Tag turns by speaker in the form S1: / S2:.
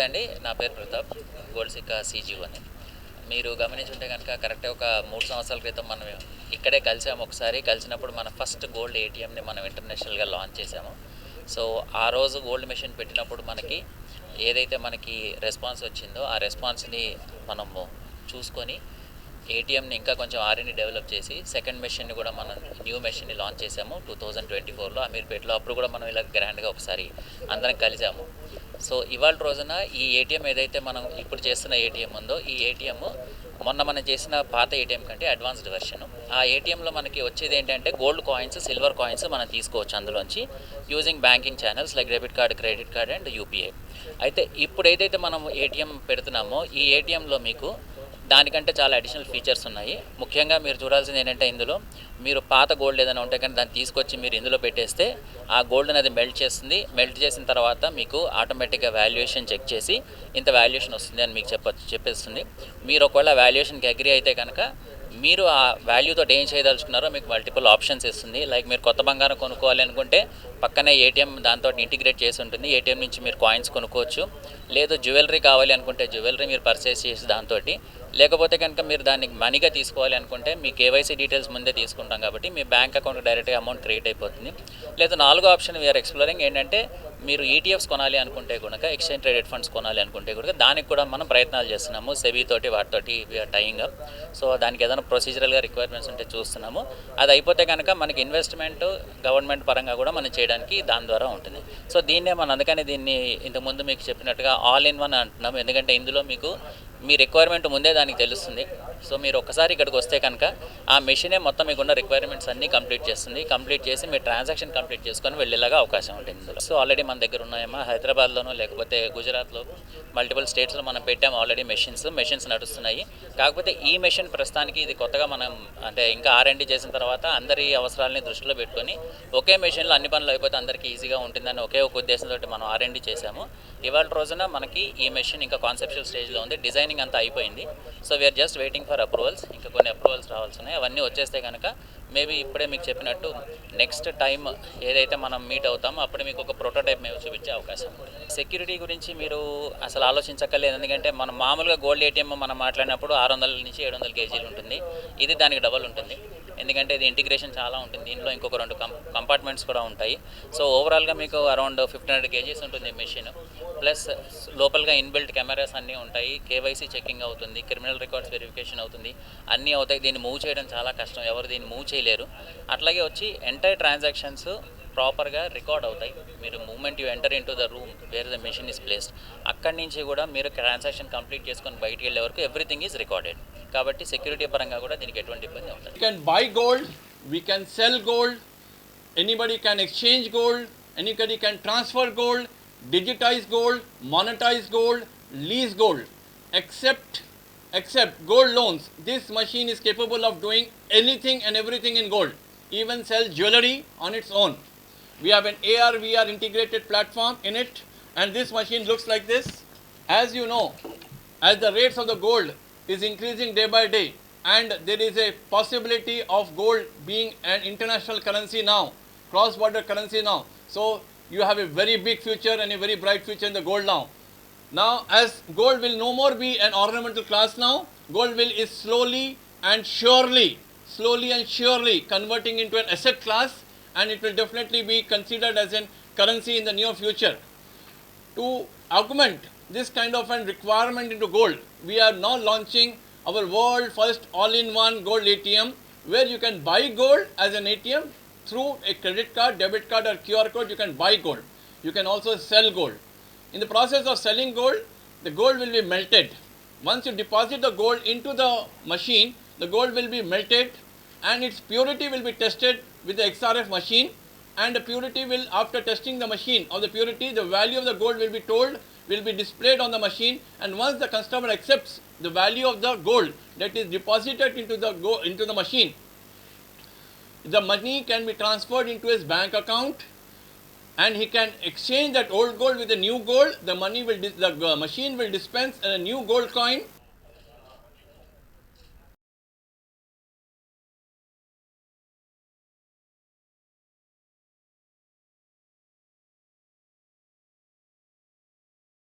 S1: నమస్తే అండి. నా పేరు ప్రతాప్. గోల్డ్ సిక్కా సీజీఓ అని. మీరు గమనించుంటే గనక కరెక్ట్‌గా ఒక 3 సంవత్సరాల క్రితం మనం ఇక్కడే కలిసాము ఒకసారి. కలిసినప్పుడు మన ఫస్ట్ గోల్డ్ ఏటీఎంని మనం ఇంటర్నేషనల్‌గా లాంచ్ చేసాము. సో, ఆ రోజు గోల్డ్ మెషిన్ పెట్టినప్పుడు మనకి ఏదైతే మనకి రెస్పాన్స్ వచ్చిందో, ఆ రెస్పాన్స్‌ని మనము చూసుకొని ఏటీఎంని ఇంకా కొంచెం ఆర్‌ఎండ్‌డి డెవలప్ చేసి సెకండ్ మెషిన్‌ని కూడా మనం న్యూ మెషిన్‌ని లాంచ్ చేసాము 2024లో అమీర్పేటలో. అప్పుడు కూడా మనం ఇలా గ్రాండ్‌గా ఒకసారి అందరం కలిసాము. సో, ఇవాళ రోజున ఈ ఏటీఎం ఏదైతే మనం ఇప్పుడు చేస్తున్న ఏటీఎం ఉందో, ఈ ఏటీఎం మొన్న మనం చేసిన పాత ఏటీఎం కంటే అడ్వాన్స్డ్ వెర్షన్. ఆ ఏటీఎంలో మనకి వచ్చేది ఏంటంటే గోల్డ్ కాయిన్స్, సిల్వర్ కాయిన్స్ మనం తీసుకోవచ్చు అందులోంచి using banking channels like debit card, credit card and UPI. అయితే ఇప్పుడు ఏదైతే మనం ఏటీఎం పెడుతున్నామో ఈ ఏటీఎంలో మీకు దానికంటే చాలా అడిషనల్ ఫీచర్స్ ఉన్నాయి. ముఖ్యంగా మీరు చూడాల్సింది ఏంటంటే ఇందులో మీరు పాత గోల్డ్ ఏదైనా ఉంటే కానీ దాన్ని తీసుకొచ్చి మీరు ఇందులో పెట్టేస్తే ఆ గోల్డ్ అనేది మెల్ట్ చేస్తుంది. మెల్ట్ చేసిన తర్వాత మీకు ఆటోమేటిక్గా వాల్యుయేషన్ చెక్ చేసి ఇంత వాల్యుయేషన్ వస్తుంది అని మీకు చెప్పేస్తుంది. మీరు ఒకవేళ వాల్యుయేషన్కి అగ్రీ అయితే కనుక మీరు ఆ వాల్యూతో ఏం చేయదలుచుకున్నారో మీకు మల్టిపుల్ ఆప్షన్స్ ఇస్తుంది. లైక్ మీరు కొత్త బంగారం కొనుక్కోవాలి అనుకుంటే పక్కనే ఏటీఎం దాంతో ఇంటిగ్రేట్ చేసి ఉంటుంది. ఏటీఎం నుంచి మీరు కాయిన్స్ కొనుక్కోవచ్చు. లేదు జ్యువెలరీ కావాలి అనుకుంటే జ్యువెలరీ మీరు పర్చేస్ చేసి దాంతో, లేకపోతే కనుక మీరు దాన్ని మనీగా తీసుకోవాలి అనుకుంటే మీ కేవైసీ డీటెయిల్స్ ముందే తీసుకుంటాం కాబట్టి మీ బ్యాంక్ అకౌంట్ డైరెక్ట్గా అమౌంట్ క్రియేట్ అయిపోతుంది. లేదా నాలుగో ఆప్షన్ వీఆర్ ఎక్స్ప్లోరింగ్ ఏంటంటే మీరు ఈటీఎఫ్స్ కొనాలి అనుకుంటే కనుక ఎక్స్చేంజ్ ట్రేడెడ్ ఫండ్స్ కొనాలి అనుకుంటే కనుక దానికి కూడా మనం ప్రయత్నాలు చేస్తున్నాము. సెబీ తోటి వాటితోటి వీఆర్ టైయింగ్ అప్. సో దానికి ఏదైనా ప్రొసీజరల్గా రిక్వైర్మెంట్స్ ఉంటే చూస్తున్నాము. అది అయిపోతే కనుక మనకి ఇన్వెస్ట్మెంట్ గవర్నమెంట్ పరంగా కూడా మనం చేయడానికి దాని ద్వారా ఉంటుంది. సో దీన్నే మనం అందుకని దీన్ని ఇంతకుముందు మీకు చెప్పినట్టుగా ఆల్ ఇన్ వన్ అంటున్నాము. ఎందుకంటే ఇందులో మీకు మీ రిక్వైర్మెంట్ ముందే దానికి తెలుస్తుంది. సో మీరు ఒక్కసారి ఇక్కడికి వస్తే కనుక ఆ మెషినే మొత్తం మీకున్న రిక్వైర్మెంట్స్ అన్నీ కంప్లీట్ చేస్తుంది. కంప్లీట్ చేసి మీ ట్రాన్సాక్షన్ కంప్లీట్ చేసుకొని వెళ్ళేలాగా అవకాశం ఉంటుంది ఇందులో. సో ఆల్రెడీ మన దగ్గర ఉన్నాయేమో హైదరాబాద్లోనూ లేకపోతే గుజరాత్లో మల్టిపుల్ స్టేట్స్లో మనం పెట్టాము ఆల్రెడీ మెషిన్స్ నడుస్తున్నాయి. కాకపోతే ఈ మెషిన్ ప్రస్తుతానికి ఇది కొత్తగా మనం అంటే ఇంకా ఆర్ఎండి చేసిన తర్వాత అందరి అవసరాలని దృష్టిలో పెట్టుకొని ఒకే మెషిన్లో అన్ని పనులు అయిపోతే అందరికీ ఈజీగా ఉంటుందని ఒకే ఒక ఉద్దేశంతో మనం ఆర్ఎండి చేశాము. ఇవాళ రోజున మనకి ఈ మెషిన్ ఇంకా కాన్సెప్చువల్ స్టేజ్లో ఉంది. డిజైనింగ్ అంతా అయిపోయింది. So we are just waiting for approvals. ఇంకా కొన్ని అప్రూవల్స్ రావాల్సి ఉన్నాయి. అవన్నీ వచ్చేస్తే కనుక మేబీ ఇప్పుడే మీకు చెప్పినట్టు నెక్స్ట్ టైం ఏదైతే మనం మీట్ అవుతామో అప్పుడు మీకు ఒక ప్రోటోటైప్ మేము చూపించే అవకాశం ఉంది. సెక్యూరిటీ గురించి మీరు అసలు ఆలోచించక్కర్లేదు. ఎందుకంటే మనం మామూలుగా గోల్డ్ ఏటీఎం మనం మాట్లాడినప్పుడు 600 నుంచి 700 కేజీలు ఉంటుంది. ఇది దానికి డబల్ ఉంటుంది. ఎందుకంటే ఇది ఇంటిగ్రేషన్ చాలా ఉంటుంది. దీనిలో ఇంకొక 2 కంపార్ట్మెంట్స్ కూడా ఉంటాయి. సో ఓవరాల్గా మీకు అరౌండ్ 1500 కేజీస్ ఉంటుంది మెషిన్. ప్లస్ లోపలగా ఇన్బిల్ట్ కెమెరాస్ అన్నీ ఉంటాయి. కేవైసీ చెకింగ్ అవుతుంది. క్రిమినల్ రికార్డ్స్ వెరిఫికేషన్ అవుతుంది. అన్నీ అవుతాయి. దీన్ని మూవ్ చేయడం చాలా కష్టం. ఎవరు దీన్ని మూవ్ చేయలేరు. అట్లాగే వచ్చి ఎంటైర్ ట్రాన్సాక్షన్స్ ప్రాపర్గా రికార్డ్ అవుతాయి. మీరు moment you enter into the room where the machine is placed అక్కడి నుంచి కూడా మీరు ట్రాన్సాక్షన్ కంప్లీట్ చేసుకొని బయటికి వెళ్ళే వరకు ఎవ్రీథింగ్ ఈజ్ రికార్డెడ్. కాబట్టి సెక్యూరిటీ పరంగా కూడా దీనికి ఎటువంటి ఇబ్బంది ఉంటుంది.
S2: We can buy gold, we can sell gold, anybody can exchange gold, anybody can transfer gold, digitize gold, monetize gold, lease gold, except gold loans. This machine is capable of doing anything and everything in gold, even sell jewelry on its own. We have an AR/VR integrated platform in it, and this machine looks like this. As you know, as the rates of the gold is increasing day by day, and there is a possibility of gold being an international currency now, cross-border currency now. So you have a very big future and a very bright future in the gold now. Now, as gold will no more be an ornamental class now, gold is slowly and surely converting into an asset class, and it will definitely be considered as a currency in the near future. To augment this kind of a requirement into gold, we are now launching our world first all-in-one gold ATM, where you can buy gold as an ATM through a credit card, debit card or QR code. You can buy gold. You can also sell gold. In the process of selling gold, the gold will be melted. Once you deposit the gold into the machine, the gold will be melted and its purity will be tested with the XRF machine, and the purity will, after testing the machine of the purity, the value of the gold will be told, will be displayed on the machine, and once the customer accepts the value of the gold that is deposited into the machine, the money can be transferred into his bank account, and he can exchange that old gold with the new gold. The machine will dispense a new gold coin